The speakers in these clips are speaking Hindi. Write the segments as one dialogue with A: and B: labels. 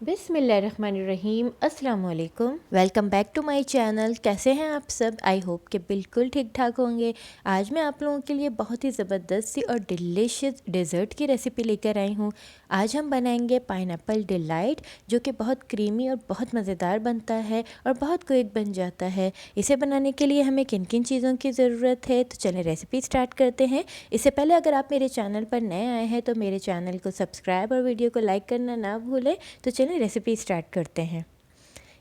A: बिस्मिल्लाहिर्रहमानिर्रहीम। अस्सलाम वालेकुम, welcome back to my channel. कैसे हैं आप सब? आई होप कि बिल्कुल ठीक ठाक होंगे। आज मैं आप लोगों के लिए बहुत ही ज़बरदस्त सी और डिलीशियस डेज़र्ट की रेसिपी लेकर आई हूँ। आज हम बनाएंगे पाइनएप्पल डिलाइट, जो कि बहुत क्रीमी और बहुत मज़ेदार बनता है और बहुत क्विक बन जाता है। इसे बनाने के लिए हमें किन किन चीज़ों की ज़रूरत है, तो चलें रेसिपी स्टार्ट करते हैं। इससे पहले अगर आप मेरे चैनल पर नए आए हैं तो मेरे चैनल को सब्सक्राइब और वीडियो को लाइक करना ना भूलें। तो चलिए रेसिपी स्टार्ट करते हैं।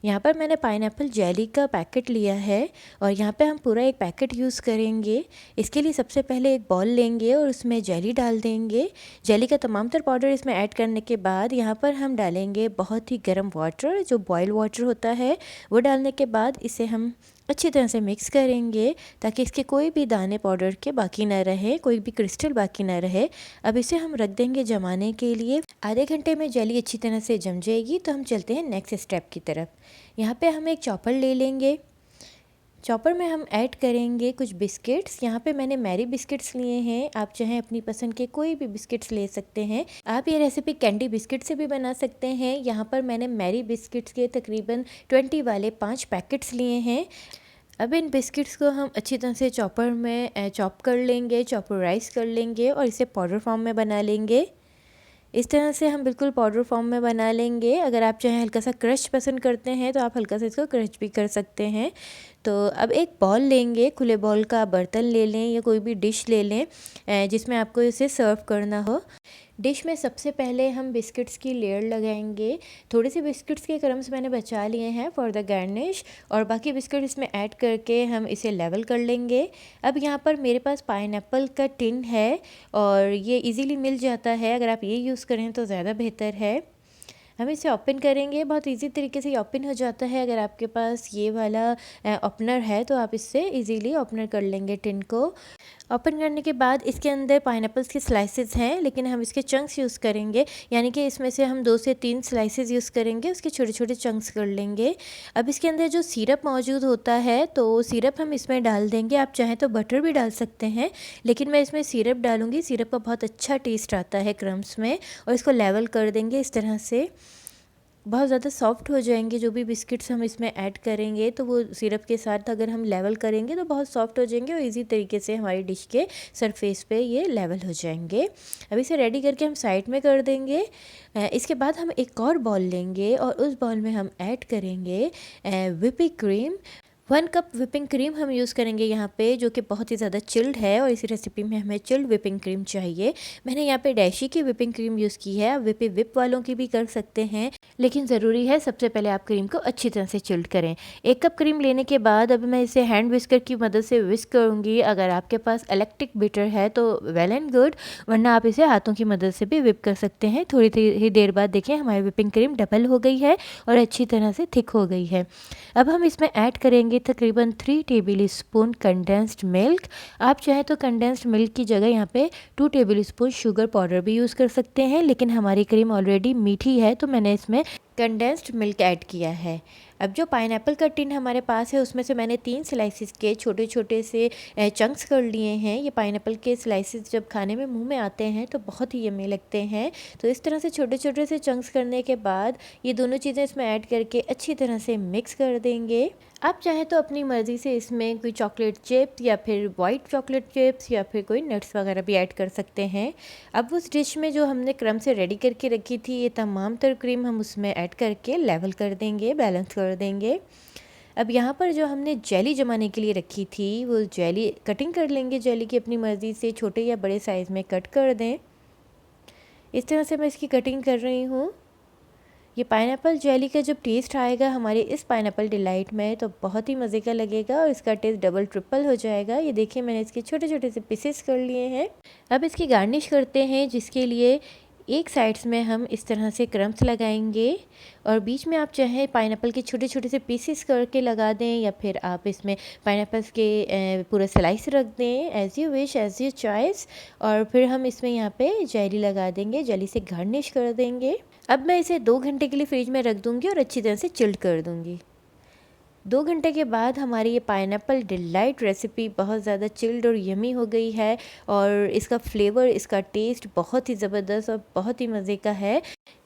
A: यहाँ पर मैंने पाइनएप्पल जेली का पैकेट लिया है और यहाँ पे हम पूरा एक पैकेट यूज़ करेंगे। इसके लिए सबसे पहले एक बॉल लेंगे और उसमें जेली डाल देंगे। जेली का तमाम तर पाउडर इसमें ऐड करने के बाद यहाँ पर हम डालेंगे बहुत ही गर्म वाटर, जो बॉयल वाटर होता है वो डालने के बाद इसे हम अच्छी तरह से मिक्स करेंगे ताकि इसके कोई भी दाने पाउडर के बाकी ना रहे, कोई भी क्रिस्टल बाकी ना रहे। अब इसे हम रख देंगे जमाने के लिए। आधे घंटे में जेली अच्छी तरह से जम जाएगी तो हम चलते हैं नेक्स्ट स्टेप की तरफ। यहाँ पे हम एक चॉपर ले लेंगे। चॉपर में हम ऐड करेंगे कुछ बिस्किट्स। यहाँ पे मैंने मैरी बिस्किट्स लिए हैं, आप चाहें अपनी पसंद के कोई भी बिस्किट्स ले सकते हैं। आप ये रेसिपी कैंडी बिस्किट से भी बना सकते हैं। यहाँ पर मैंने मैरी बिस्किट्स के तकरीबन 20 वाले 5 पैकेट्स लिए हैं। अब इन बिस्किट्स को हम अच्छी तरह से चॉपर में चॉप कर लेंगे, चॉपराइज कर लेंगे और इसे पाउडर फॉर्म में बना लेंगे। इस तरह से हम बिल्कुल पाउडर फॉर्म में बना लेंगे। अगर आप चाहें हल्का सा क्रश पसंद करते हैं तो आप हल्का सा इसको क्रश भी कर सकते हैं। तो अब एक बॉल लेंगे, खुले बॉल का बर्तन ले लें या कोई भी डिश ले लें जिसमें आपको इसे सर्व करना हो। डिश में सबसे पहले हम बिस्किट्स की लेयर लगाएंगे। थोड़े से बिस्किट्स के क्रम्स मैंने बचा लिए हैं फॉर द गार्निश और बाकी बिस्किट इसमें ऐड करके हम इसे लेवल कर लेंगे। अब यहाँ पर मेरे पास पाइनएप्पल का टिन है और ये इजीली मिल जाता है। अगर आप ये यूज़ करें तो ज़्यादा बेहतर है। हम इसे ओपन करेंगे, बहुत इजी तरीके से ओपन हो जाता है। अगर आपके पास ये वाला ओपनर है तो आप इससे इजीली ओपनर कर लेंगे टिन को। ओपन करने के बाद इसके अंदर पाइनएप्पल्स के स्लाइसेस हैं, लेकिन हम इसके चंक्स यूज़ करेंगे, यानी कि इसमें से हम 2 से 3 स्लाइसेस यूज़ करेंगे, उसके छोटे छोटे चंक्स कर लेंगे। अब इसके अंदर जो सिरप मौजूद होता है तो सिरप हम इसमें डाल देंगे। आप चाहें तो बटर भी डाल सकते हैं, लेकिन मैं इसमें सिरप डालूँगी। सिरप का बहुत अच्छा टेस्ट आता है क्रम्स में। और इसको लेवल कर देंगे इस तरह से। बहुत ज़्यादा सॉफ्ट हो जाएंगे जो भी बिस्किट्स हम इसमें ऐड करेंगे, तो वो सिरप के साथ अगर हम लेवल करेंगे तो बहुत सॉफ्ट हो जाएंगे और इजी तरीके से हमारी डिश के सरफेस पे ये लेवल हो जाएंगे। अब इसे रेडी करके हम साइड में कर देंगे। इसके बाद हम एक और बॉल लेंगे और उस बॉल में हम ऐड करेंगे whipping cream. 1 cup whipping cream हम यूज़ करेंगे यहाँ पे, जो कि बहुत ही ज़्यादा चिल्ड है और इसी रेसिपी में हमें चिल्ड व्हिपिंग क्रीम चाहिए। मैंने यहाँ पे डैशी की व्हिपिंग क्रीम यूज़ की है। आप व्हिप वालों की भी कर सकते हैं, लेकिन ज़रूरी है सबसे पहले आप क्रीम को अच्छी तरह से चिल्ड करें। 1 कप क्रीम लेने के बाद अब मैं इसे हैंड विस्कर की मदद से विस्क करूँगी। अगर आपके पास इलेक्ट्रिक बीटर है तो वेल एंड गुड, वरना आप इसे हाथों की मदद से भी विप कर सकते हैं। थोड़ी ही देर बाद देखें हमारी व्हिपिंग क्रीम डबल हो गई है और अच्छी तरह से थिक हो गई है। अब हम इसमें ऐड करेंगे तकरीबन 3 टेबल स्पून कंडेंस्ड मिल्क। आप चाहे तो कंडेंस्ड मिल्क की जगह यहाँ पे 2 टेबल स्पून शुगर पाउडर भी यूज़ कर सकते हैं, लेकिन हमारी क्रीम ऑलरेडी मीठी है तो मैंने इसमें कंडेंस्ड मिल्क ऐड किया है। अब जो पाइनएप्पल का टिन हमारे पास है उसमें से मैंने 3 स्लाइसिस के छोटे छोटे से चंक्स कर लिए हैं। ये पाइनएप्पल के स्लाइसिस जब खाने में मुंह में आते हैं तो बहुत ही यम्मी लगते हैं। तो इस तरह से छोटे छोटे से चंक्स करने के बाद ये दोनों चीज़ें इसमें ऐड करके अच्छी तरह से मिक्स कर देंगे। आप चाहें तो अपनी मर्ज़ी से इसमें कोई चॉकलेट चिप्स या फिर वाइट चॉकलेट चिप्स या फिर कोई नट्स वगैरह भी ऐड कर सकते हैं। अब उस डिश में जो हमने क्रम से रेडी करके रखी थी ये तमाम तर क्रीम हम उसमें ऐड करके लेवल कर देंगे, बैलेंस कर देंगे। अब यहाँ पर जो हमने जेली जमाने के लिए रखी थी वो जेली कटिंग कर लेंगे। जेली की अपनी मर्ज़ी से छोटे या बड़े साइज़ में कट कर दें। इस तरह से मैं इसकी कटिंग कर रही हूँ। ये पाइनएप्पल जेली का जब टेस्ट आएगा हमारे इस पाइनएप्पल डिलाइट में तो बहुत ही मज़े का लगेगा और इसका टेस्ट डबल ट्रिपल हो जाएगा। ये देखिए मैंने इसके छोटे छोटे से पीसेस कर लिए हैं। अब इसकी गार्निश करते हैं, जिसके लिए एक साइड्स में हम इस तरह से क्रम्स लगाएंगे और बीच में आप चाहें पाइनएप्पल के छोटे छोटे से पीसेस करके लगा दें या फिर आप इसमें पाइनएप्पल्स के पूरा स्लाइस रख दें, as you wish, as you choice. और फिर हम इसमें यहाँ पे जेली लगा देंगे, जेली से गार्निश कर देंगे। अब मैं इसे 2 घंटे के लिए फ्रिज में रख दूँगी और अच्छी तरह से चिल्ड कर दूँगी। 2 घंटे के बाद हमारी ये पाइनएप्पल डिलाइट रेसिपी बहुत ज़्यादा चिल्ड और यमी हो गई है और इसका फ्लेवर, इसका टेस्ट बहुत ही ज़बरदस्त और बहुत ही मज़े का है।